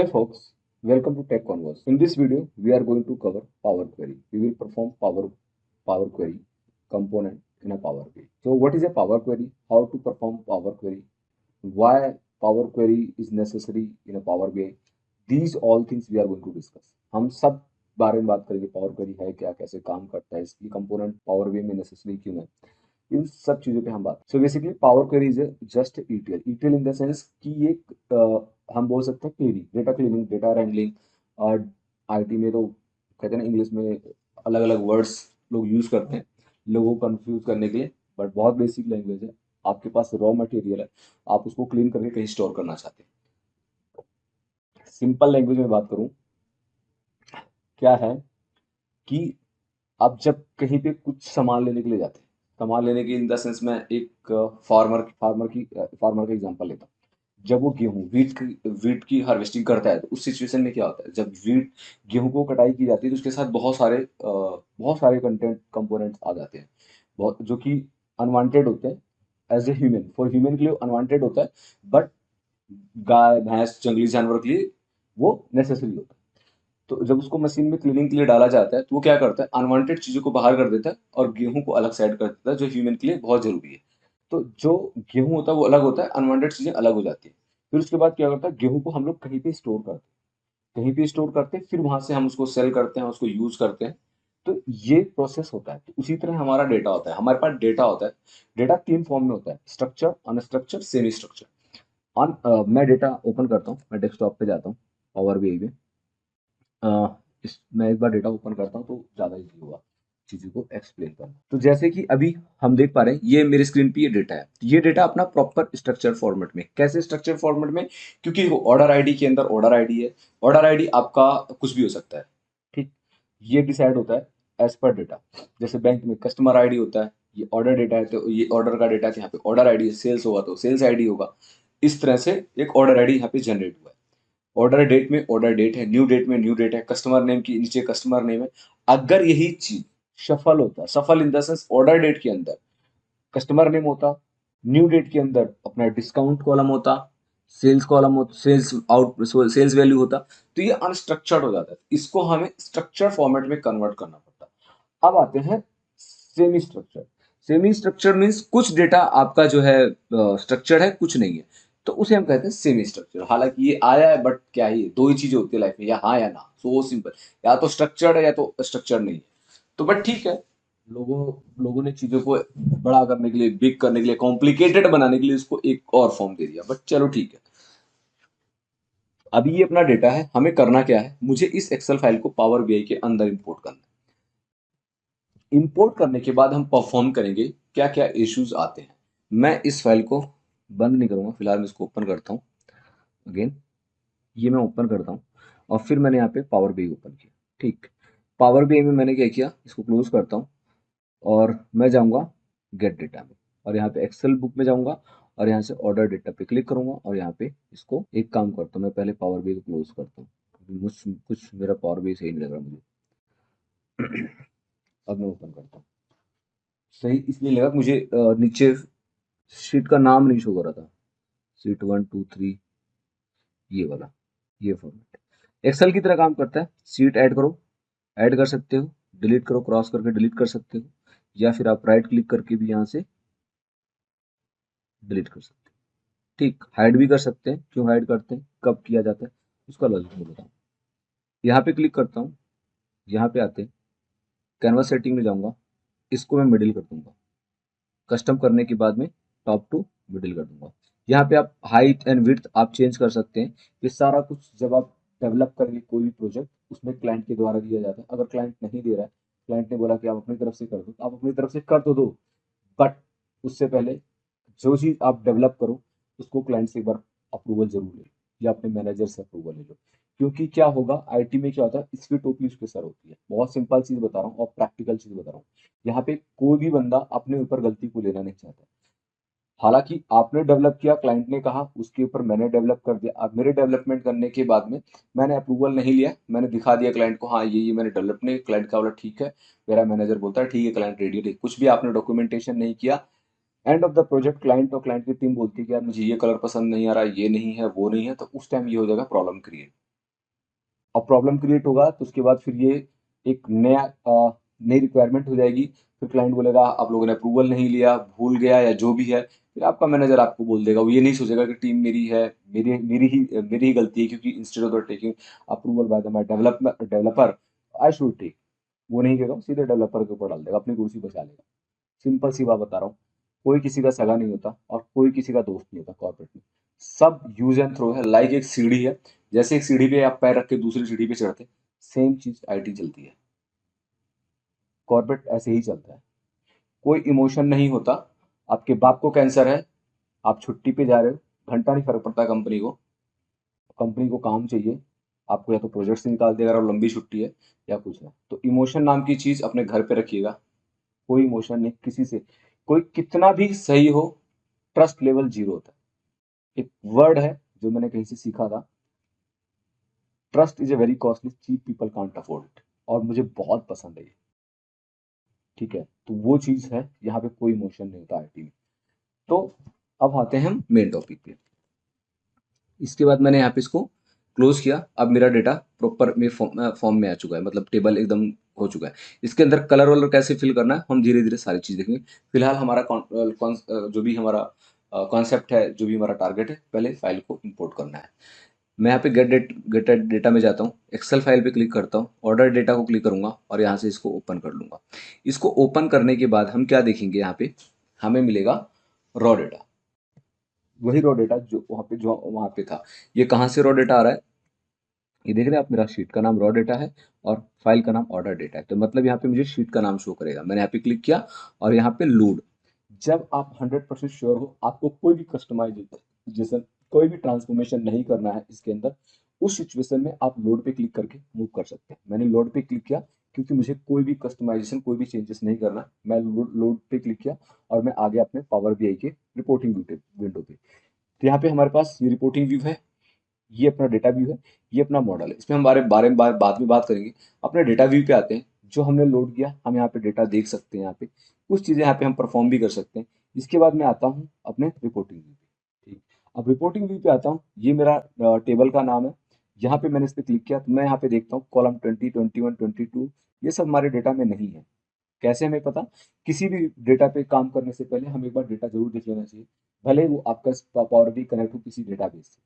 Hey folks, welcome to Tech Converse. In this video, we are going to cover Power Query. We will perform Power Query component in a Power Query. So what is a Power Query? How to perform Power Query? Why Power Query is necessary in a Power BI? These all things we are going to discuss. हम सब बारे में बात करेंगे power query है क्या, कैसे काम करता है, इसकी कंपोनेंट पावर बीआई में नेसेसरी क्यों है, इन सब चीजों पे हम बात। So basically power query is just ETL. ETL in the sense कि एक हम बोल सकते हैं cleaning, data cleaning, data wrangling. और आईटी में तो कहते हैं ना, इंग्लिश में अलग अलग वर्ड्स लोग यूज करते हैं लोगों को कंफ्यूज करने के लिए, बट बहुत बेसिक लैंग्वेज है। आपके पास रॉ मटेरियल है, आप उसको क्लीन करके कहीं स्टोर करना चाहते हैं। सिंपल लैंग्वेज में बात करूं, क्या है कि आप जब कहीं पे कुछ सामान लेने के लिए जाते हैं, सामान लेने के इन द सेंस में एक फार्मर का एग्जांपल लेता हूँ। जब वो वीट की हार्वेस्टिंग करता है, तो उस सिचुएशन में क्या होता है, जब गेहूं को कटाई की जाती है तो उसके साथ बहुत सारे कंटेंट कंपोनेंट्स आ जाते हैं, बहुत जो कि अनवांटेड होते हैं। As a human, for human के लिए अनवांटेड होता है, बट गाय भैंस जंगली जानवर के लिए वो नेसेसरी होता है। तो जब उसको मशीन में क्लीनिंग के लिए डाला जाता है, तो वो क्या करता है, अनवांटेड चीजों को बाहर कर देता है और गेहूं को अलग साइड कर देता है, जो ह्यूमन के लिए बहुत जरूरी है। तो जो गेहूं होता है वो अलग होता है, अनवांटेड चीजें अलग हो जाती है। फिर उसके बाद क्या करता है, गेहूं को हम लोग कहीं पे स्टोर करते हैं, कहीं पे स्टोर करते हैं, फिर वहां से हम उसको सेल करते हैं, उसको यूज करते हैं। तो ये प्रोसेस होता है। तो उसी तरह हमारा डेटा होता है, हमारे पास डेटा होता है। डेटा तीन फॉर्म में होता है, स्ट्रक्चर, अनस्ट्रक्चर, सेमी स्ट्रक्चर। मैं डेटा ओपन करता हूँ, मैं डेस्कटॉप पे जाता हूँ पावर बीआई में। मैं एक बार डेटा ओपन करता हूँ तो ज़्यादा इजी होगा चीज़ों को एक्सप्लेन करना। तो जैसे कि अभी हम देख पा रहे हैं, ये मेरे स्क्रीन पे ये डेटा है। ये डेटा अपना प्रॉपर स्ट्रक्चर फॉर्मेट में, कैसे स्ट्रक्चर फॉर्मेट में, क्योंकि ऑर्डर आईडी के अंदर ऑर्डर आईडी है। ऑर्डर आईडी आपका कुछ भी हो सकता है, ठीक। ये डिसाइड होता है एज पर डेटा। जैसे बैंक में कस्टमर आईडी होता है, ये ऑर्डर डेटा है तो ये ऑर्डर का डेटा है, यहाँ पे ऑर्डर आईडी है। सेल्स होगा तो सेल्स आईडी होगा। इस तरह से एक ऑर्डर आईडी यहाँ पे जनरेट हुआ है। ऑर्डर डेट में ऑर्डर डेट है, न्यू डेट में न्यू डेट है, कस्टमर नेम की नीचे कस्टमर नेम है। अगर यही चीज सफल होता, सफल in the sense order date के अंदर कस्टमर नेम होता, न्यू डेट के अंदर अपना डिस्काउंट कॉलम होता, सेल्स कॉलम होता, सेल्स वैल्यू होता, तो ये अनस्ट्रक्चर्ड हो जाता है। इसको हमें स्ट्रक्चर फॉर्मेट में कन्वर्ट करना पड़ता। अब आते हैं semi structure. Semi structure means कुछ डेटा आपका जो है स्ट्रक्चर्ड है, कुछ नहीं है, तो उसे हम कहते हैं सेमी स्ट्रक्चर। हालांकि ये आया है, बट क्या है, ये दो ही चीजें होती है लाइफ में, या हाँ या ना। सो सिंपल, या तो स्ट्रक्चर्ड है या तो स्ट्रक्चर नहीं है। तो बट ठीक है, लोगों लोगों ने चीजों को बड़ा करने के लिए, बिग करने के लिए, कॉम्प्लिकेटेड बनाने के लिए इसको एक और फॉर्म दे दिया, बट चलो ठीक है। अभी ये अपना डेटा है, हमें करना क्या है, मुझे इस एक्सेल फाइल को पावर बीआई के अंदर इंपोर्ट करना है। इंपोर्ट करने के बाद हम परफॉर्म करेंगे क्या क्या इश्यूज आते हैं। मैं इस फाइल को बंद नहीं करूंगा, फिलहाल मैं इसको ओपन करता हूँ अगेन। ये मैं ओपन करता हूँ और फिर मैंने यहाँ पे पावर बीआई ओपन किया, ठीक। पावर बीआई में मैंने क्या किया, इसको क्लोज करता हूँ और मैं जाऊँगा गेट डेटा में, और यहाँ पे एक्सेल बुक में जाऊँगा और यहाँ से ऑर्डर डेटा पे क्लिक करूँगा और यहाँ पे इसको एक काम करता हूँ, मैं पहले पावर बीआई को क्लोज करता हूँ क्योंकि कुछ मेरा पावर बीआई सही नहीं लग रहा मुझे। अब मैं ओपन करता हूँ। सही इसलिए लगा मुझे, नीचे शीट का नाम नहीं शो कर रहा था, शीट 1 2 3, ये वाला, ये फॉर्मेट एक्सेल की तरह काम करता है। सीट ऐड करो, ऐड कर सकते हो, डिलीट करो, क्रॉस करके डिलीट कर सकते हो, या फिर आप राइट क्लिक करके भी यहाँ से डिलीट कर सकते हो, ठीक। हाइड भी कर सकते हैं, क्यों हाइड करते हैं, कब किया जाता है, उसका लॉजिक मैं बताऊँ। यहाँ पे क्लिक करता हूँ, यहाँ पे आते हैं, कैनवास सेटिंग में जाऊँगा, इसको मैं मिडिल कर दूंगा। कस्टम करने के बाद में टॉप टू मिडिल कर दूंगा। यहाँ पे आप हाइट एंड विड्थ आप चेंज कर सकते हैं। ये सारा कुछ जब आप डेवलप करेंगे कोई भी प्रोजेक्ट, उसमें क्लाइंट के द्वारा दिया जाता है। अगर क्लाइंट नहीं दे रहा है, क्लाइंट ने बोला कि आप अपनी तरफ से कर दो, तो आप अपनी तरफ से कर तो दो, बट उससे पहले जो चीज आप डेवलप करो उसको क्लाइंट से एक बार अप्रूवल जरूर ले लो, या अपने मैनेजर से अप्रूवल ले लो। क्योंकि क्या होगा, आईटी में क्या होता है, इसकी टोपी उसके सर होती है। बहुत सिंपल चीज बता रहा हूँ और प्रैक्टिकल चीज बता रहा हूँ। यहाँ पे कोई भी बंदा अपने ऊपर गलती को लेना नहीं चाहता। हालांकि आपने डेवलप किया, क्लाइंट ने कहा, उसके ऊपर मैंने डेवलप कर दिया। अब मेरे डेवलपमेंट करने के बाद में मैंने अप्रूवल नहीं लिया, मैंने दिखा दिया क्लाइंट को, हाँ ये मैंने डेवलप नहीं, क्लाइंट का बोला ठीक है, मेरा मैनेजर बोलता है ठीक है क्लाइंट रेडी है, कुछ भी आपने डॉक्यूमेंटेशन नहीं किया। End of the project client और क्लाइंट की टीम बोलती है कि यार मुझे ये कलर पसंद नहीं आ रहा, ये नहीं है, वो नहीं है, तो उस टाइम ये हो जाएगा प्रॉब्लम क्रिएट। अब प्रॉब्लम क्रिएट होगा तो उसके बाद फिर ये एक नई रिक्वायरमेंट हो जाएगी। फिर क्लाइंट बोलेगा आप लोगों ने अप्रूवल नहीं लिया, भूल गया या जो भी है। फिर आपका मैनेजर आपको बोल देगा, वो ये नहीं सोचेगा कि टीम मेरी है, मेरी ही गलती है, क्योंकि instead of the taking approval by the my developer I should take. वो नहीं कहेगा, सीधे डेवलपर के ऊपर डाल देगा, अपनी कुर्सी बचा लेगा। सिंपल सी बात बता रहा हूँ। कोई किसी का सगा नहीं होता और कोई किसी का दोस्त नहीं होता कॉर्पोरेट में। सब यूज एंड थ्रो है, लाइक एक सीढ़ी है। जैसे एक सीढ़ी पे आप पैर रख के दूसरी सीढ़ी पे चढ़ते, सेम चीज आईटी चलती है। कॉर्पोरेट ऐसे ही चलता है। कोई इमोशन नहीं होता। आपके बाप को कैंसर है, आप छुट्टी पे जा रहे हो, घंटा नहीं फर्क पड़ता कंपनी को काम चाहिए। आपको या तो प्रोजेक्ट से निकाल देगा और लंबी छुट्टी है या कुछ है। तो इमोशन नाम की चीज अपने घर पे रखिएगा। कोई इमोशन नहीं किसी से। कोई कितना भी सही हो, ट्रस्ट लेवल जीरो होता है। एक वर्ड है जो मैंने कहीं से सीखा था, trust is a very costly, cheap people can't afford it. और मुझे बहुत पसंद है ये। ठीक है, तो वो चीज है, यहाँ पे कोई इमोशन नहीं होता आईटी में। तो अब आते हैं हम मेन टॉपिक पे। इसके बाद मैंने यहाँ पे इसको क्लोज किया। अब मेरा डेटा प्रॉपर में फॉर्म में आ चुका है, मतलब टेबल एकदम हो चुका है। इसके अंदर कलर वलर कैसे फिल करना है हम धीरे धीरे सारी चीज़ देखेंगे। फिलहाल हमारा जो भी हमारा कॉन्सेप्ट है, जो भी हमारा टारगेट है, पहले फाइल को इंपोर्ट करना है। मैं यहाँ पे गेट डेटा में जाता हूँ, एक्सेल फाइल पे क्लिक करता हूँ, ऑर्डर डेटा को क्लिक करूंगा और यहाँ से इसको ओपन कर लूंगा। इसको ओपन करने के बाद हम क्या देखेंगे, यहाँ पे हमें मिलेगा रॉ डेटा। वही रॉ डेटा जो वहाँ पे था। ये कहाँ से रॉ डेटा आ रहा है, ये देख रहे हैं आप, मेरा शीट का नाम रॉ डेटा है और फाइल का नाम ऑर्डर डेटा है। तो मतलब यहाँ पे मुझे शीट का नाम शो करेगा। मैंने यहाँ पे क्लिक किया और यहाँ पे लोड। जब आप 100% श्योर हो, आपको कोई भी कस्टमाइजेशन, कोई भी ट्रांसफॉर्मेशन नहीं करना है इसके अंदर, उस सिचुएशन में आप लोड पे क्लिक करके मूव कर सकते हैं। मैंने लोड पे क्लिक किया क्योंकि मुझे कोई भी कस्टमाइजेशन, कोई भी चेंजेस नहीं करना। मैं लोड पे क्लिक किया और मैं आ गया अपने पावर बीआई के रिपोर्टिंग विंडो पे। तो यहाँ पे हमारे पास ये रिपोर्टिंग व्यू है, ये अपना डेटा व्यू है, ये अपना मॉडल है। इसमें हमारे बारे में बाद में बात करेंगे। अपने डेटा व्यू पे आते हैं। जो हमने लोड किया, हम यहाँ पे डेटा देख सकते हैं। यहाँ पे कुछ चीज़ें यहाँ पे हम परफॉर्म भी कर सकते हैं। इसके बाद मैं आता हूँ अपने रिपोर्टिंग व्यू पे। ठीक, अब रिपोर्टिंग व्यू पे आता हूँ। ये मेरा टेबल का नाम है। यहाँ पे मैंने इस पर क्लिक किया तो मैं यहाँ पे देखता हूँ कॉलम 20, 21, 22, ये सब हमारे डेटा में नहीं है। कैसे हमें पता? किसी भी डेटा पे काम करने से पहले हम एक बार डेटा जरूर देख लेना चाहिए। भले वो आपका पावर भी कनेक्ट हो किसी डेटाबेस से।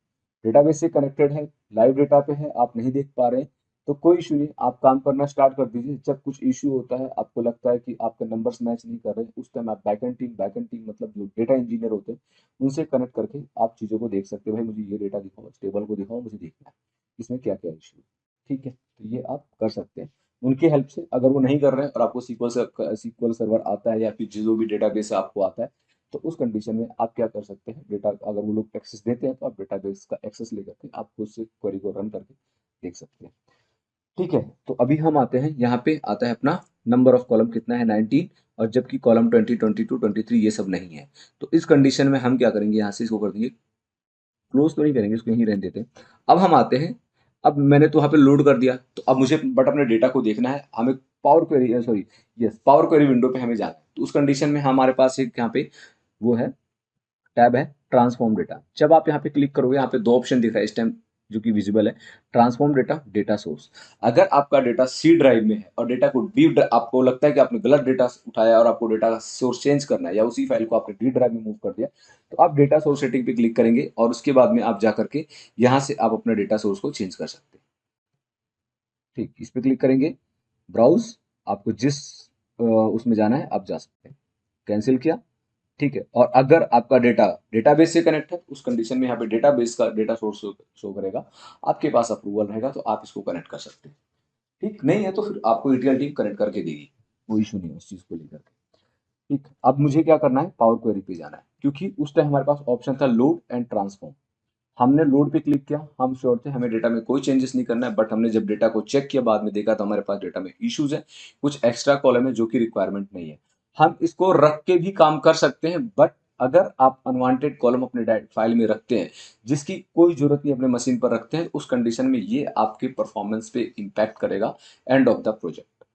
डेटाबेस से कनेक्टेड है, लाइव डेटा पे है, आप नहीं देख पा रहे हैं, तो कोई इशू नहीं, आप काम करना स्टार्ट कर दीजिए। जब कुछ इशू होता है, आपको लगता है कि आपके नंबर्स मैच नहीं कर रहे, उस टाइम आप बैकएंड टीम मतलब जो डेटा इंजीनियर होते हैं, उनसे कनेक्ट करके आप चीज़ों को देख सकते हो। भाई मुझे ये डेटा दिखाओ, इस टेबल को दिखाओ, मुझे देखना है इसमें क्या क्या इशू है। ठीक है, तो ये आप कर सकते हैं उनकी हेल्प से। अगर वो नहीं कर रहे हैं और आपको सीक्वल सर्वर आता है या फिर जो भी डेटाबेस आपको आता है, तो उस कंडीशन में आप क्या कर सकते हैं, डेटा अगर वो लोग एक्सेस देते हैं तो आप डेटाबेस का एक्सेस लेकर के आप खुद से क्वेरी को रन करके देख सकते हैं। ठीक है, तो अभी हम आते हैं, यहाँ पे आता है अपना नंबर ऑफ कॉलम कितना है, 19। और जबकि कॉलम 20, 22, 23 ये सब नहीं है। तो इस कंडीशन में हम क्या करेंगे, यहाँ से इसको कर देंगे क्लोज, तो नहीं करेंगे, इसको यहीं रहने देते हैं। अब हम आते हैं, अब मैंने तो वहाँ पे लोड कर दिया, तो अब मुझे बट अपने डेटा को देखना है। हमें पावर क्वेरी विंडो पे हमें जाना है। तो उस कंडीशन में हमारे पास एक यहाँ पे वो है, टैब है ट्रांसफॉर्म डेटा। जब आप यहाँ पे क्लिक करोगे, यहाँ पे दो ऑप्शन दिख रहा है इस टाइम जो कि विजिबल है, ट्रांसफॉर्म डेटा, डेटा सोर्स। अगर आपका डेटा सी ड्राइव में है और डेटा को आपको लगता है कि आपने गलत डेटा उठाया और आपको डेटा का सोर्स चेंज करना है, या उसी फाइल को आपने डी ड्राइव में मूव कर दिया, तो आप डेटा सोर्स सेटिंग पे क्लिक करेंगे और उसके बाद में आप जा करके यहाँ से आप अपने डेटा सोर्स को चेंज कर सकते हैं। ठीक, इस पे क्लिक करेंगे, ब्राउज, आपको जिस उसमें जाना है आप जा सकते हैं। कैंसिल किया। ठीक है, और अगर आपका डेटा डेटाबेस से कनेक्ट है, उस कंडीशन में यहाँ पे डेटाबेस का डेटा सोर्स शो करेगा। आपके पास अप्रूवल रहेगा तो आप इसको कनेक्ट कर सकते हैं। ठीक, नहीं है तो फिर आपको ईटीएल टीम कनेक्ट करके देगी, कोई इशू नहीं है उस चीज़ को लेकर के। ठीक, अब मुझे क्या करना है, पावर क्वेरी पे जाना है, क्योंकि उस टाइम हमारे पास ऑप्शन था लोड एंड ट्रांसफॉर्म। हमने लोड पे क्लिक किया, हम श्योर थे हमें डेटा में कोई चेंजेस नहीं करना है। बट हमने जब डेटा को चेक किया, बाद में देखा तो हमारे पास डेटा में इश्यूज है, कुछ एक्स्ट्रा कॉलम है जो कि रिक्वायरमेंट नहीं है। हम इसको रख के भी काम कर सकते हैं, बट अगर आप अनवांटेड कॉलम अपने फाइल में रखते हैं जिसकी कोई जरूरत नहीं, अपने मशीन पर रखते हैं, उस कंडीशन में ये आपके परफॉर्मेंस पे इम्पैक्ट करेगा एंड ऑफ द प्रोजेक्ट।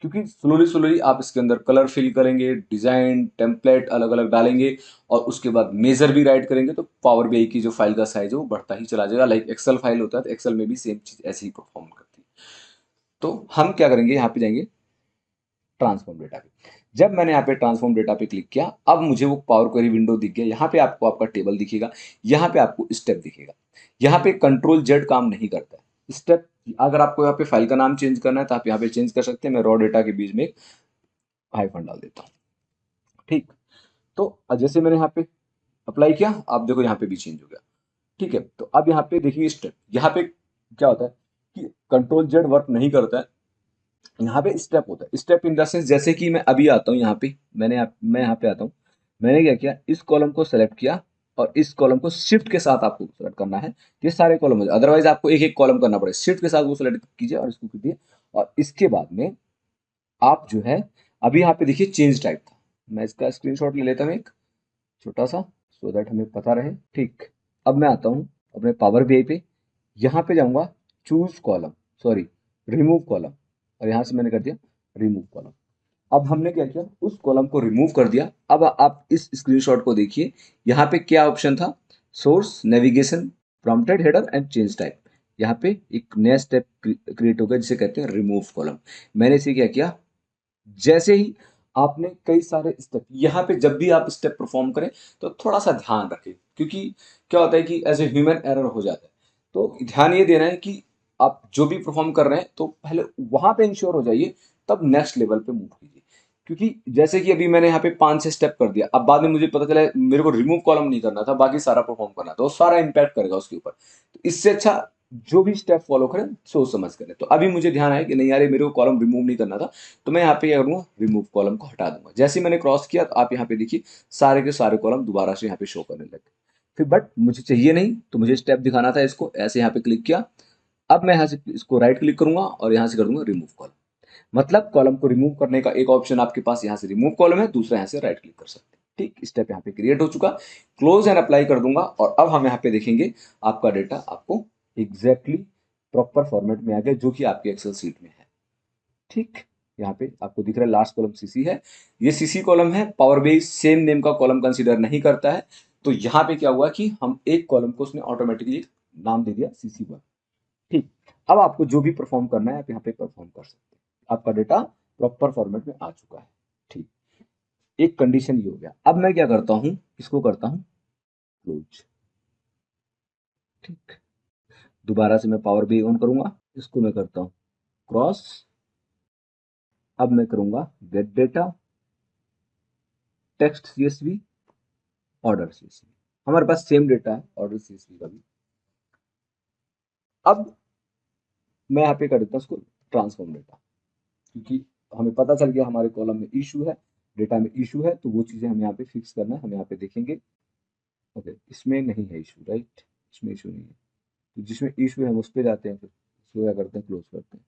क्योंकि स्लोली स्लोली आप इसके अंदर कलर फिल करेंगे, डिजाइन टेम्पलेट अलग अलग डालेंगे और उसके बाद मेजर भी राइट करेंगे, तो पावर बीआई की जो फाइल का साइज है वो बढ़ता ही चला जाएगा। लाइक एक्सेल फाइल होता है तो एक्सेल में भी सेम चीज ऐसे ही परफॉर्म करती है। तो हम क्या करेंगे, यहाँ पे जाएंगे ट्रांसफॉर्म डेटा पे। जब मैंने यहाँ पे ट्रांसफॉर्म डेटा पे क्लिक किया, अब मुझे वो पावर क्वेरी विंडो दिख गया। यहाँ पे आपको आपका टेबल दिखेगा, यहाँ पे आपको स्टेप दिखेगा। यहाँ पे कंट्रोल जेड काम नहीं करता है। स्टेप, अगर आपको यहाँ पे फाइल का नाम चेंज करना है तो आप यहाँ पे चेंज कर सकते हैं। मैं रॉ डेटा के बीच में एक हाइफन डाल देता हूँ। ठीक, तो जैसे मैंने यहाँ पे अप्लाई किया, आप देखो यहाँ पे भी चेंज हो गया। ठीक है, तो अब यहाँ पे देखिए स्टेप, यहाँ पे क्या होता है कि कंट्रोल जेड वर्क नहीं करता है। यहाँ पे स्टेप होता है। स्टेप इन द सेंस, जैसे कि मैं अभी आता हूँ यहाँ पे, मैं यहाँ पे आता हूँ। मैंने क्या किया, इस कॉलम को सेलेक्ट किया और इस कॉलम को शिफ्ट के साथ आपको सेलेक्ट करना है। ये सारे कॉलम हो जाए, अदरवाइज आपको एक एक कॉलम करना पड़ेगा। शिफ्ट के साथ वो सेलेक्ट कीजिए और इसको कीजिए। और इसके बाद में आप जो है, अभी यहाँ पे देखिए चेंज टाइप था। मैं इसका स्क्रीनशॉट ले लेता हूँ एक छोटा सा, सो दैट हमें पता रहे। ठीक, अब मैं आता हूँ अपने पावर बीआई पे। यहाँ पे जाऊँगा choose column, sorry remove column, और यहाँ से मैंने कर दिया रिमूव कॉलम। अब हमने क्या किया, उस कॉलम को रिमूव कर दिया। अब आप इस स्क्रीनशॉट को देखिए, यहाँ पे क्या ऑप्शन था, source, navigation, prompted header and change type. यहाँ पे एक नया स्टेप क्रिएट हो गया जिसे कहते हैं रिमूव कॉलम। मैंने इसे क्या किया, जैसे ही आपने कई सारे स्टेप, यहाँ पे जब भी आप स्टेप परफॉर्म करें तो थोड़ा सा ध्यान रखें, क्योंकि क्या होता है कि एज ए ह्यूमन एरर हो जाता है। तो ध्यान ये देना है कि आप जो भी परफॉर्म कर रहे हैं तो पहले वहां पे इंश्योर हो जाइए, तब नेक्स्ट लेवल पे मूव कीजिए। क्योंकि जैसे कि अभी मैंने यहाँ पे 5-6 स्टेप कर दिया, अब बाद में मुझे पता चला मेरे को रिमूव कॉलम नहीं करना था, बाकी सारा परफॉर्म करना था, वो सारा इम्पैक्ट करेगा उसके ऊपर। तो इससे अच्छा जो भी स्टेप फॉलो करें सोच समझ करें। तो अभी मुझे ध्यान आया कि नहीं यार, ये मेरे को कॉलम रिमूव नहीं करना था, तो मैं यहाँ पे क्या करूँगा, रिमूव कॉलम को हटा दूंगा। जैसे ही मैंने क्रॉस किया तो आप यहाँ पे देखिए सारे के सारे कॉलम दोबारा से यहाँ पे शो करने लगे। फिर बट मुझे चाहिए नहीं, तो मुझे स्टेप दिखाना था, इसको ऐसे यहाँ पे क्लिक किया। अब मैं यहाँ से इसको राइट क्लिक करूंगा और यहाँ से कर दूंगा रिमूव कॉलम। मतलब कॉलम को रिमूव करने का एक ऑप्शन आपके पास यहाँ से रिमूव कॉलम है, दूसरा यहाँ से राइट क्लिक कर सकते हैं। ठीक, स्टेप यहाँ पे क्रिएट हो चुका। क्लोज एंड अप्लाई कर दूंगा और अब हम यहाँ पे देखेंगे आपका डेटा आपको एग्जैक्टली प्रॉपर फॉर्मेट में आ गया, जो कि आपके एक्सेल सीट में है। ठीक, यहाँ पे आपको दिख रहा है लास्ट कॉलम सीसी है। ये सीसी कॉलम है, पावर बीआई सेम नेम का कॉलम कंसीडर नहीं करता है। तो यहाँ पे क्या हुआ कि हम एक कॉलम को उसने ऑटोमेटिकली नाम दे दिया CC1। ठीक, अब आपको जो भी परफॉर्म करना है आप यहाँ पे परफॉर्म कर सकते हैं। आपका डेटा प्रॉपर फॉर्मेट में आ चुका है। ठीक, एक कंडीशन ये हो गया। अब मैं क्या करता हूँ, इसको करता हूँ क्लोज। ठीक, दोबारा से मैं पावर बीआई ऑन करूंगा, इसको मैं करता हूँ क्रॉस। अब मैं करूंगा gate data, text CSV, order CSV। हमारे पास सेम डेटा है ऑर्डर CSV का भी। अब मैं यहाँ पे कर देता हूँ इसको ट्रांसफॉर्म डेटा, क्योंकि हमें पता चल गया हमारे कॉलम में इशू है, डेटा में इशू है, तो वो चीज़ें हमें यहाँ पे फिक्स करना है। हम यहाँ पे देखेंगे, ओके इसमें नहीं है इशू, राइट, इसमें इशू नहीं है। तो जिसमें इशू है हम उस पर जाते हैं, फिर इसको क्या करते हैं, क्लोज करते हैं।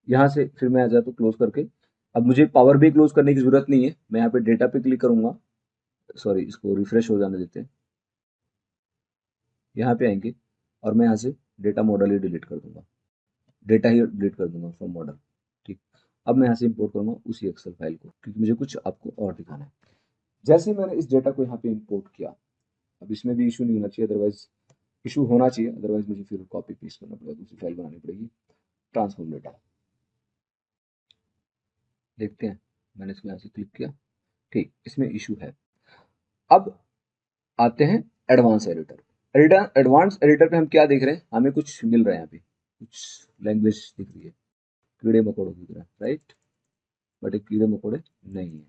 यहाँ से फिर मैं आ जाता हूँ क्लोज करके। अब मुझे पावर भी क्लोज करने की जरूरत नहीं है, मैं यहाँ पे डेटा पे क्लिक करूंगा। सॉरी, इसको रिफ्रेश हो जाने देते हैं। यहाँ पे आएंगे और मैं यहाँ से डेटा मॉडल ही डिलीट कर दूंगा, डेटा ही डिलीट कर दूंगा फ्रॉम मॉडल। ठीक, अब मैं यहाँ से इंपोर्ट करूंगा उसी एक्सेल फाइल को, क्योंकि मुझे कुछ आपको और दिखाना है। जैसे ही मैंने इस डेटा को यहाँ पे इंपोर्ट किया, अब इसमें भी इशू नहीं होना चाहिए, अदरवाइज इशू होना चाहिए, अदरवाइज मुझे फिर कॉपी पेस्ट करना पड़ेगा, दूसरी फाइल बनानी पड़ेगी। ट्रांसफॉर्म डेटा देखते हैं, मैंने इसको यहाँ से क्लिक किया। ठीक, इसमें इशू है। अब आते हैं एडवांस एडिटर। एडवांस एडिटर पे हम क्या देख रहे हैं, हमें कुछ मिल रहा है, यहाँ पे कुछ लैंग्वेज दिख रही है, कीड़े मकोड़ों की तरह, राइट। बट एक कीड़े मकोड़े नहीं है,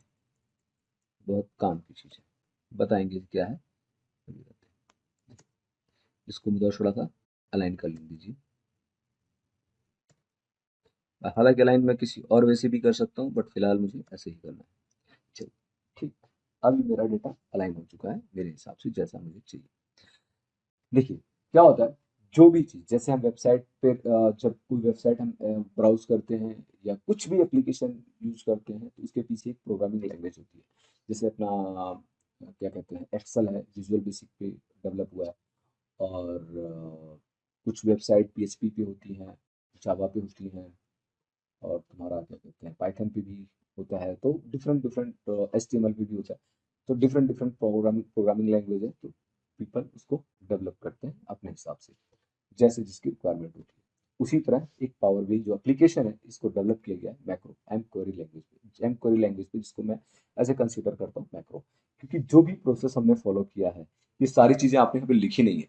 बहुत काम की चीज़ है, बताएंगे क्या है। इसको मुझे थोड़ा सा अलाइन कर लीजिए। हालांकि अलाइन मैं किसी और वैसे भी कर सकता हूँ, बट फिलहाल मुझे ऐसे ही करना है। चलिए, ठीक, अभी मेरा डेटा अलाइन हो चुका है मेरे हिसाब से जैसा मुझे चाहिए। देखिए क्या होता है, जो भी चीज़, जैसे हम वेबसाइट पे जब कोई वेबसाइट हम ब्राउज करते हैं या कुछ भी एप्लीकेशन यूज करते हैं, तो उसके पीछे एक प्रोग्रामिंग लैंग्वेज होती है। जैसे अपना क्या कहते हैं, एक्सेल है, विजुअल बेसिक पे डेवलप हुआ है। और कुछ वेबसाइट PHP पे होती हैं, जावा पे होती हैं, और तुम्हारा क्या कहते हैं पाइथन पे भी होता है, तो डिफरेंट डिफरेंट HTML पे भी होता है। तो डिफरेंट डिफरेंट प्रोग्रामिंग लैंग्वेज है, तो पीपल उसको डेवलप करते हैं अपने हिसाब से, जैसे जिसकी रिक्वायरमेंट होती है। उसी तरह एक पावर बी जो एप्लीकेशन है, इसको डेवलप किया गया है मैक्रो एम क्वेरी लैंग्वेज पे, जिसको मैं ऐसे कंसीडर करता हूँ मैक्रो, क्योंकि जो भी प्रोसेस हमने फॉलो किया है, ये सारी चीजें आपने यहाँ पे लिखी नहीं है,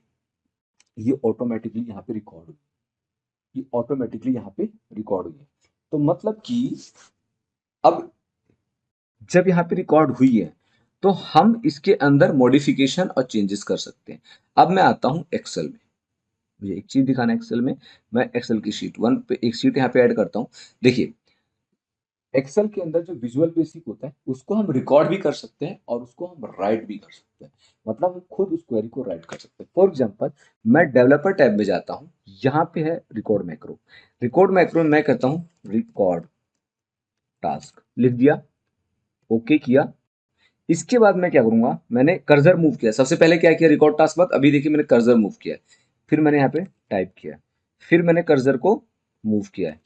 ये ऑटोमेटिकली यहाँ पे रिकॉर्ड हुई, ये ऑटोमेटिकली यहाँ पे रिकॉर्ड हुई है। तो मतलब कि अब जब यहाँ पे रिकॉर्ड हुई है, तो हम इसके अंदर मॉडिफिकेशन और चेंजेस कर सकते हैं। अब मैं आता हूँ एक्सेल में, मुझे एक चीज दिखाना है एक्सेल में। मैं एक्सेल की शीट 1 पे एक शीट यहाँ पे ऐड करता हूँ। देखिए, एक्सेल के अंदर जो विजुअल बेसिक होता है, उसको हम रिकॉर्ड भी कर सकते हैं और उसको हम राइट भी कर सकते हैं। मतलब हम खुद उस क्वेरी को राइट कर सकते हैं। फॉर एग्जांपल, मैं डेवलपर टैब में जाता हूँ, यहाँ पे है रिकॉर्ड मैक्रो। रिकॉर्ड मैक्रो में मैं कहता हूँ रिकॉर्ड टास्क, लिख दिया, ओके किया। इसके बाद मैं क्या करूंगा, मैंने कर्सर मूव किया। सबसे पहले क्या किया, रिकॉर्ड टास्क बाद, अभी देखिए मैंने कर्सर मूव किया है। फिर मैंने यहाँ पे टाइप किया, फिर मैंने कर्सर को मूव किया है,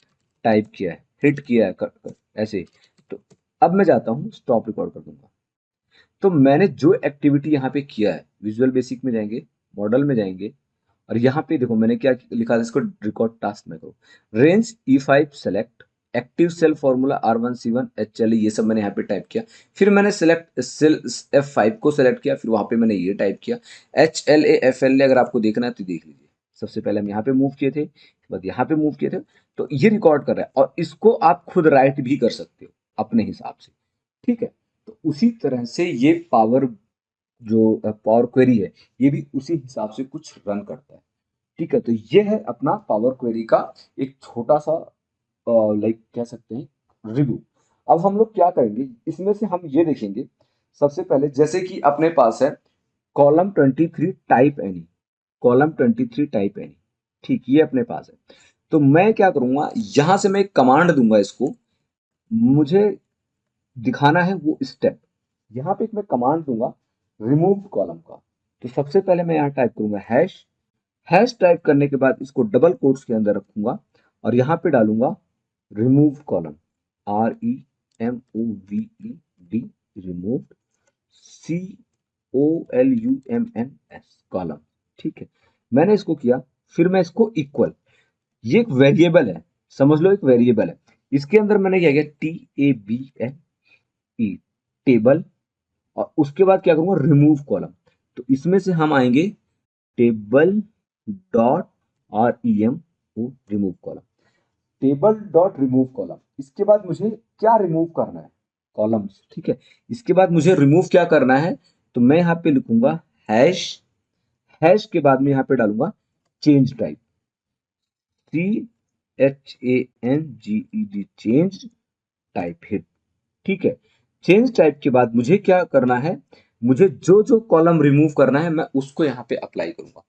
टाइप किया है, हिट किया है ऐसे। तो अब मैं जाता हूँ स्टॉप रिकॉर्ड कर दूंगा। तो मैंने जो एक्टिविटी यहाँ पे किया है, विजुअल बेसिक में जाएंगे, मॉडल में जाएंगे, और यहाँ पे देखो मैंने क्या लिखा है, इसको रिकॉर्ड टास्क में करो। Range E5 select, active cell formula R1C1 HLE, ये सब मैंने यहाँ पे टाइप किया। फिर मैंने सेलेक्ट सेल F5 को सेलेक्ट किया, फिर वहां पे मैंने ये टाइप किया HLA FLA। अगर आपको देखना है तो देख लीजिए। सबसे पहले हम यहाँ पे मूव किए थे, उसके बाद यहाँ पे मूव किए थे। तो ये रिकॉर्ड कर रहा है, और इसको आप खुद राइट भी कर सकते हो अपने हिसाब से। ठीक है, तो उसी तरह से ये पावर, जो पावर क्वेरी है, ये भी उसी हिसाब से कुछ रन करता है। ठीक है, तो ये है अपना पावर क्वेरी का एक छोटा सा, लाइक कह सकते हैं, रिव्यू। अब हम लोग क्या करेंगे, इसमें से हम ये देखेंगे। सबसे पहले जैसे कि अपने पास है column 23 type any, column 23 type any. ठीक, ये अपने पास है। तो मैं क्या करूंगा, यहां से मैं एक कमांड दूंगा इसको, मुझे दिखाना है वो स्टेप। यहाँ पे एक मैं कमांड दूंगा रिमूव कॉलम का। तो सबसे पहले मैं यहाँ टाइप करूंगा हैश। हैश टाइप करने के बाद इसको डबल कोट्स के अंदर रखूंगा, और यहाँ पे डालूंगा remove column, REMOVED, remove, COLUMNS, column. ठीक है, मैंने इसको किया। फिर मैं इसको इक्वल, ये एक वेरिएबल है, समझ लो एक वेरिएबल है। इसके अंदर मैंने क्या किया, TABLE, टेबल, और उसके बाद क्या करूंगा, रिमूव कॉलम। तो इसमें से हम आएंगे table dot REMO, remove column, table dot remove column. इसके बाद मुझे क्या रिमूव करना है, कॉलम्स। ठीक है, इसके बाद मुझे रिमूव क्या करना है, तो मैं यहाँ पे लिखूंगा हैश। हैश के बाद में यहाँ पे डालूंगा change type, CHANGED, change type, hit. ठीक है, चेंज टाइप के बाद मुझे क्या करना है, मुझे जो जो कॉलम रिमूव करना है, मैं उसको यहाँ पे अप्लाई करूंगा।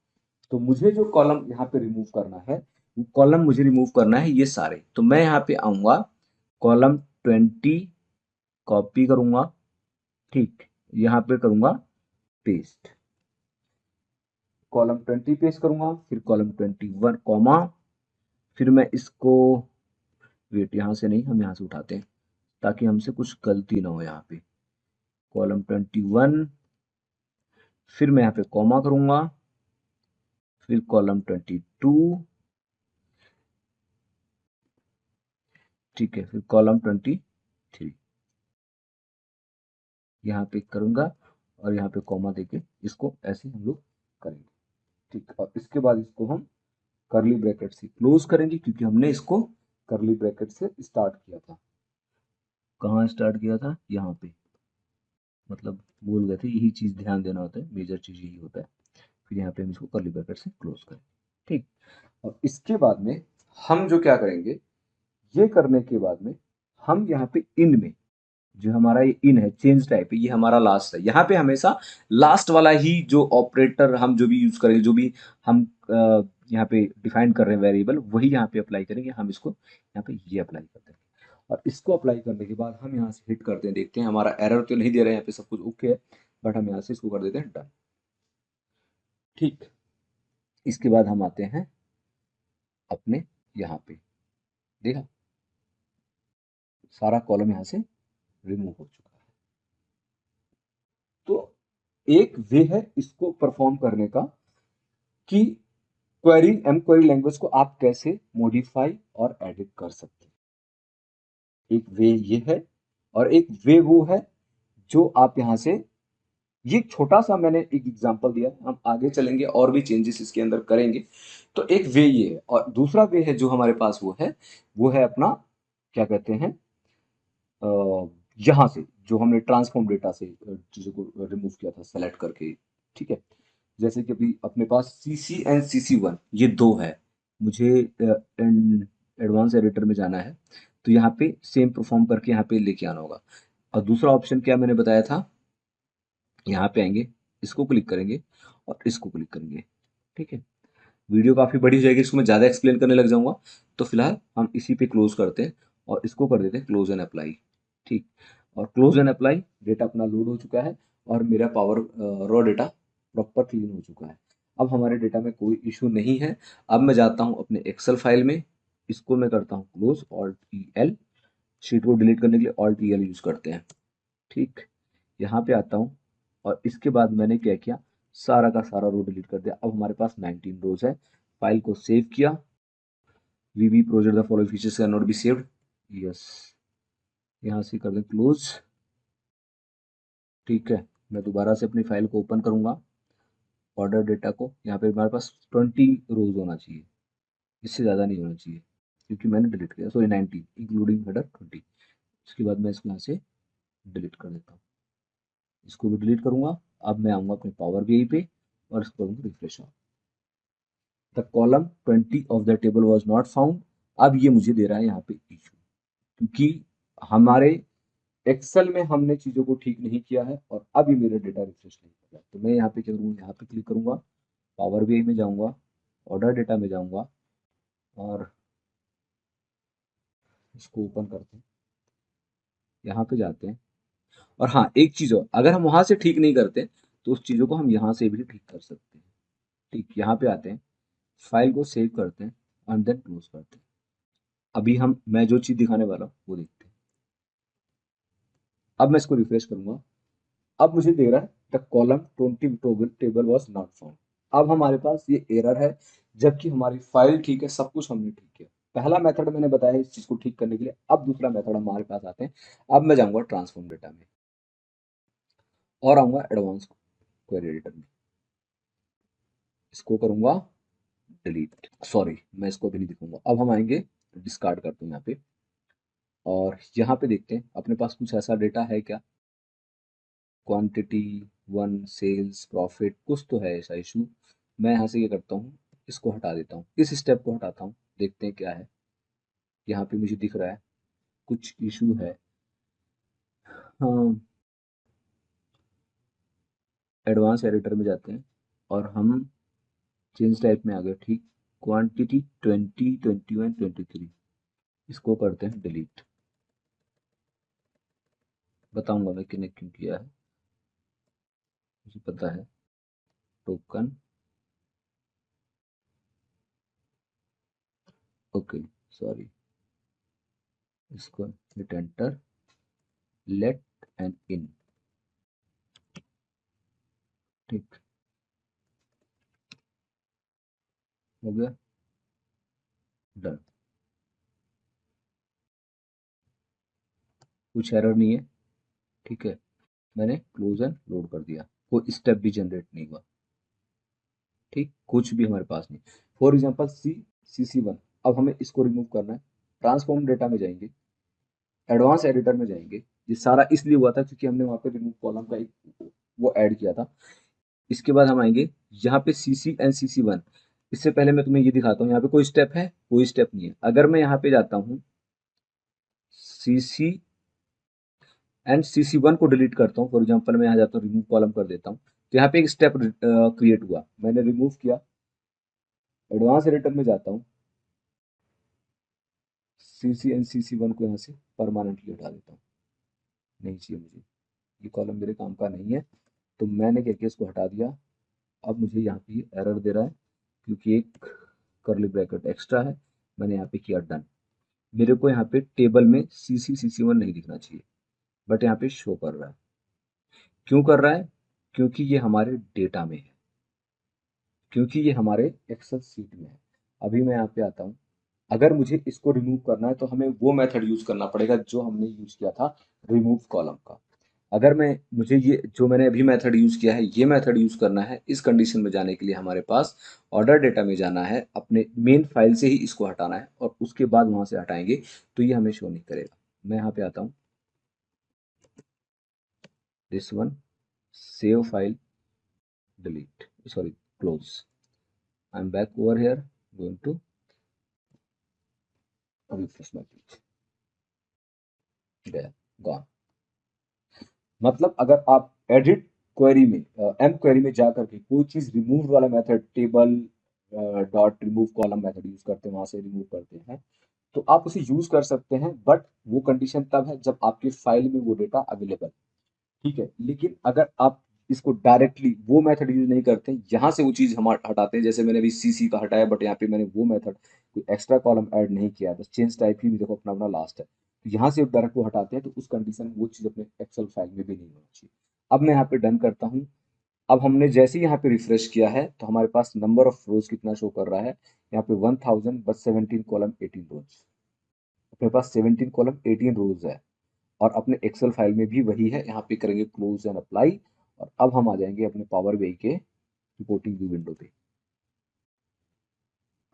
तो मुझे जो कॉलम यहाँ पे रिमूव करना है, वो कॉलम मुझे रिमूव करना है ये सारे। तो मैं यहाँ पे आऊंगा, कॉलम 20 कॉपी करूंगा, ठीक, यहाँ पे करूंगा पेस्ट, कॉलम 20 पेस्ट करूंगा, फिर कॉलम 21 कॉमा, फिर मैं इसको, वेट, यहाँ से नहीं, हम यहाँ से उठाते हैं ताकि हमसे कुछ गलती ना हो। यहाँ पे कॉलम 21, फिर मैं यहाँ पे कॉमा करूंगा, फिर कॉलम 22, ठीक है, फिर कॉलम 23, यहाँ पे करूंगा, और यहाँ पे कॉमा देके इसको ऐसे हम लोग करेंगे। ठीक, और इसके बाद इसको हम करली ब्रैकेट से क्लोज करेंगे, क्योंकि हमने इसको करली ब्रैकेट से स्टार्ट किया था। कहाँ स्टार्ट किया था, यहाँ पे, मतलब भूल गए थे, यही चीज ध्यान देना होता है, मेजर चीज यही होता है। फिर यहाँ पे हम इसको करली ब्रैकेट से क्लोज करेंगे। ठीक, और इसके बाद में हम जो क्या करेंगे, ये करने के बाद में हम यहाँ पे इन में, जो हमारा ये इन है, चेंज टाइप है, ये हमारा लास्ट है। यहाँ पे हमेशा लास्ट वाला ही जो ऑपरेटर हम जो भी यूज करेंगे, जो भी हम यहाँ पे डिफाइन कर रहे हैं वेरिएबल, वही यहाँ पे अप्लाई करेंगे। हम इसको यहाँ पे ये अप्लाई करते हैं, और इसको अप्लाई करने के बाद हम यहाँ से हिट करते हैं, देखते हैं हमारा एरर तो नहीं दे रहे हैं, यहाँ पे सब कुछ ओके है। बट हम यहाँ से इसको कर देते हैं डन। ठीक, इसके बाद हम आते हैं अपने यहाँ पे, देखा, सारा कॉलम यहाँ से रिमूव हो चुका है। तो एक वे है इसको परफॉर्म करने का कि क्वेरी एम क्वेरी लैंग्वेज को आप कैसे मॉडिफाई और एडिट कर सकते हैं। एक वे ये है, और एक वे वो है जो आप यहाँ से, ये छोटा सा मैंने एक एग्जांपल दिया, हम आगे चलेंगे और भी चेंजेस इसके अंदर करेंगे। तो एक वे ये है, और दूसरा वे है जो हमारे पास वो है अपना क्या कहते हैं, यहाँ से जो हमने ट्रांसफॉर्म डेटा से चीज़ों को रिमूव किया था सेलेक्ट करके। ठीक है, जैसे कि अभी अपने पास सी सी एंड सी सी वन ये दो है, मुझे एडवांस एडिटर में जाना है, तो यहाँ पे सेम परफॉर्म करके यहाँ पे लेके आना होगा। और दूसरा ऑप्शन क्या मैंने बताया था, यहाँ पे आएंगे, इसको क्लिक करेंगे और इसको क्लिक करेंगे। ठीक है, वीडियो काफ़ी बड़ी हो जाएगी, इसको मैं ज़्यादा एक्सप्लेन करने लग जाऊंगा, तो फिलहाल हम इसी पे क्लोज करते हैं और इसको कर देते हैं क्लोज एंड अप्लाई। ठीक, और क्लोज एंड अप्लाई, डेटा अपना लोड हो चुका है और मेरा power raw data proper clean हो चुका है। अब हमारे डेटा में कोई इशू नहीं है। अब मैं जाता हूँ अपने एक्सेल फाइल में, इसको मैं करता हूँ close, alt E L, sheet को डिलीट करने के लिए ऑल्ट ई एल यूज़ करते हैं। ठीक, यहाँ पे आता हूँ और इसके बाद मैंने क्या किया, सारा का सारा रो डिलीट कर दिया। अब हमारे पास 19 रोज है। फाइल को सेव किया, वीवी project the following features can not be saved, yes, यहाँ से कर दें क्लोज। ठीक है, मैं दोबारा से अपनी फाइल को ओपन करूंगा, ऑर्डर डेटा को, यहाँ पे हमारे पास 20 रोज होना चाहिए, इससे ज़्यादा नहीं होना चाहिए क्योंकि मैंने डिलीट किया, सॉरी 19 इंक्लूडिंग हेडर 20। उसके बाद मैं इसको यहाँ से डिलीट कर देता हूँ, इसको भी डिलीट करूंगा। अब मैं आऊँगा अपने पावर बीआई पे और इसको करूँगा refresh. The column 20 of the table was not found. अब ये मुझे दे रहा है यहाँ पे इशू, क्योंकि हमारे एक्सेल में हमने चीज़ों को ठीक नहीं किया है और अब ये मेरा डेटा रिफ्रेश नहीं कर रहा है। तो मैं यहाँ पे क्या करूँगा, यहाँ पे क्लिक करूँगा, पावर बीआई में जाऊँगा, ऑर्डर डेटा में जाऊँगा और इसको ओपन करते हैं, यहाँ पे जाते हैं। और हाँ, एक चीज़ और, अगर हम वहाँ से ठीक नहीं करते तो उस चीज़ों को हम यहाँ से भी ठीक कर सकते हैं। ठीक, यहाँ पे आते हैं, फाइल को सेव करते हैं एंड देन क्लोज करते हैं। अभी मैं जो चीज़ दिखाने वाला हूँ वो देखते हैं। अब मैं इसको रिफ्रेश करूंगा, अब मुझे दे रहा है the column 20 table was not found. अब हमारे पास ये एरर है, जबकि हमारी फाइल ठीक है, सब कुछ हमने ठीक किया। पहला मेथड मैंने बताया इस चीज को ठीक करने के लिए। अब दूसरा मेथड हमारे पास आते हैं। अब मैं जाऊंगा ट्रांसफॉर्म डेटा में और आऊंगा एडवांस क्वेरी एडिटर में, इसको करूंगा डिलीट, सॉरी मैं इसको भी नहीं दिखाऊंगा। अब हम आएंगे, डिस्कार्ड करते हैं यहाँ पे, और यहाँ पे देखते हैं अपने पास कुछ ऐसा डेटा है क्या, क्वांटिटी, वन, सेल्स, प्रॉफिट, कुछ तो है ऐसा इशू। मैं यहाँ से ये करता हूँ, इसको हटा देता हूँ, इस स्टेप को हटाता हूँ, देखते हैं क्या है। यहाँ पे मुझे दिख रहा है कुछ इशू है। हाँ, एडवांस एडिटर में जाते हैं और हम चेंज टाइप में आ गए। ठीक, क्वांटिटी 20, 21, 23, इसको करते हैं डिलीट। बताऊंगा मैं किने क्यों किया है, मुझे पता है। टोकन, ओके, सॉरी, इसको hit enter, let and in. ठीक, हो गया, डन, कुछ एरर नहीं है। ठीक है, मैंने क्लोज एंड लोड कर दिया, कोई स्टेप भी जनरेट नहीं हुआ। ठीक, कुछ भी हमारे पास नहीं। For example C C one, अब हमें इसको रिमूव करना है। ट्रांसफॉर्म डेटा में जाएंगे, एडवांस एडिटर में जाएंगे। ये सारा इसलिए हुआ था क्योंकि हमने वहाँ पे रिमूव कॉलम का एक वो ऐड किया था। इसके बाद हम आएंगे यहाँ पे सी सी एंड सी सी वन। इससे पहले मैं तुम्हें ये दिखाता हूँ, यहाँ पे कोई स्टेप है, कोई स्टेप नहीं है। अगर मैं यहाँ पे जाता हूँ, सी सी एंड सी सी वन को डिलीट करता हूँ, फॉर एग्जाम्पल मैं यहाँ जाता हूँ, रिमूव कॉलम कर देता हूँ, तो यहाँ पे एक स्टेप क्रिएट हुआ, मैंने रिमूव किया। एडवांस एडिटर में जाता हूँ, सी सी एंड सी सी वन को यहाँ से परमानेंटली हटा देता हूँ, नहीं चाहिए मुझे, ये कॉलम मेरे काम का नहीं है। तो मैंने क्या किया, इसको हटा दिया। अब मुझे यहाँ पे एरर दे रहा है क्योंकि एक कर्ली ब्रैकेट एक्स्ट्रा है, मैंने यहाँ पे किया डन। मेरे को यहाँ पे टेबल में CC1 नहीं दिखना चाहिए, बट यहाँ पे शो कर रहा है। क्यों कर रहा है? क्योंकि ये हमारे डेटा में है, क्योंकि ये हमारे एक्सेल सीट में है। अभी मैं यहाँ पे आता हूँ। अगर मुझे इसको रिमूव करना है तो हमें वो मेथड यूज करना पड़ेगा जो हमने यूज किया था रिमूव कॉलम का। अगर मैं मुझे ये जो मैंने अभी मेथड यूज किया है ये मेथड यूज करना है, इस कंडीशन में जाने के लिए हमारे पास ऑर्डर डेटा में जाना है, अपने मेन फाइल से ही इसको हटाना है और उसके बाद वहां से हटाएंगे तो ये हमें शो नहीं करेगा। मैं यहाँ पे आता हूँ, this one, save file, delete, sorry, close. I am back over here, going to refresh my page, गया, गॉन। मतलब अगर आप एडिट क्वेरी में एम क्वेरी में जा करके कोई चीज रिमूव वाला method, table dot remove column method use करते हैं, वहां से रिमूव करते हैं, तो आप उसे यूज कर सकते हैं, बट वो कंडीशन तब है जब आपके फाइल में वो डेटा अवेलेबल, ठीक है। लेकिन अगर आप इसको डायरेक्टली वो मेथड यूज नहीं करते, यहाँ से वो चीज हम हटाते हैं, जैसे मैंने अभी CC का हटाया, बट यहाँ पे मैंने वो मेथड कोई एक्स्ट्रा कॉलम ऐड नहीं किया, बस चेंज टाइप ही देखो अपना अपना लास्ट है, तो यहाँ से डायरेक्ट वो हटाते हैं, तो उस कंडीशन में वो चीज अपने एक्सेल फाइल में भी नहीं होनी चाहिए। अब मैं यहाँ पे डन करता हूँ। अब हमने जैसे ही यहाँ पे रिफ्रेश किया है तो हमारे पास नंबर ऑफ रोज कितना शो कर रहा है, यहाँ पे 1000 बस 17 कॉलम 18 रोज, अपने पास 17 कॉलम 18 रोज है। और अपने एक्सेल फाइल में भी वही है। यहाँ पे करेंगे क्लोज एंड अप्लाई, और अब हम आ जाएंगे अपने पावर बीआई के रिपोर्टिंग व्यू विंडो पे।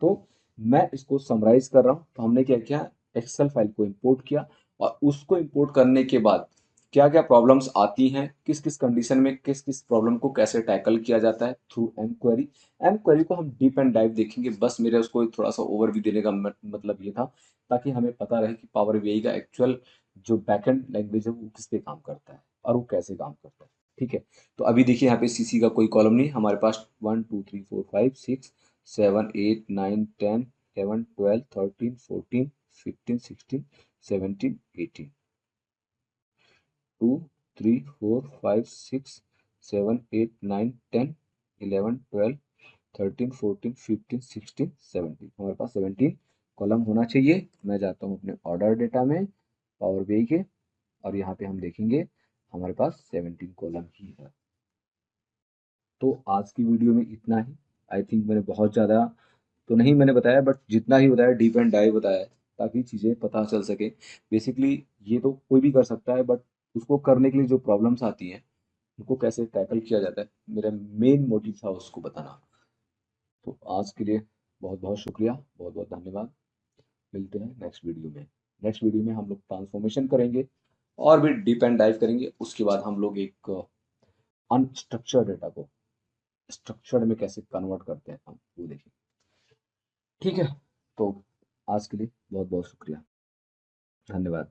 तो मैं इसको समराइज कर रहा हूँ। तो हमने क्या किया, एक्सेल फाइल को इंपोर्ट किया, और उसको इंपोर्ट करने के बाद क्या क्या प्रॉब्लम्स आती हैं, किस किस कंडीशन में किस किस प्रॉब्लम को कैसे टैकल किया जाता है through M query. M query को हम डीप एंड डाइव देखेंगे, बस मेरे उसको थोड़ा सा ओवरव्यू देने का मतलब ये था, ताकि हमें पता रहे कि पावर बीआई का एक्चुअल जो बैकएंड लैंग्वेज है वो किस पे काम करता है और वो कैसे काम करता है। ठीक है। तो अभी देखिए यहाँ पे CC का कोई कॉलम नहीं, हमारे पास 1 2 3 4 5 6 7 8 9 10 11 12 13 14 15 16 17 हमारे पास 17 कॉलम होना चाहिए। मैं जाता हूँ अपने ऑर्डर डेटा में पावर बीआई के, और यहाँ पे हम देखेंगे हमारे पास 17 कॉलम ही है। तो आज की वीडियो में इतना ही। आई थिंक मैंने बहुत ज़्यादा तो नहीं मैंने बताया, बट जितना ही बताया डीप एंड डाइव बताया है, ताकि चीज़ें पता चल सके। बेसिकली ये तो कोई भी कर सकता है, बट उसको करने के लिए जो प्रॉब्लम्स आती हैं उनको कैसे टैकल किया जाता है, मेरा मेन मोटिव था उसको बताना। तो आज के लिए बहुत बहुत शुक्रिया, बहुत बहुत धन्यवाद। मिलते हैं नेक्स्ट वीडियो में। नेक्स्ट वीडियो में हम लोग ट्रांसफॉर्मेशन करेंगे और भी डीप एंड डाइव करेंगे। उसके बाद हम लोग एक अनस्ट्रक्चर्ड डेटा को स्ट्रक्चर्ड में कैसे कन्वर्ट करते हैं हम वो देखेंगे। ठीक है। तो आज के लिए बहुत बहुत शुक्रिया, धन्यवाद।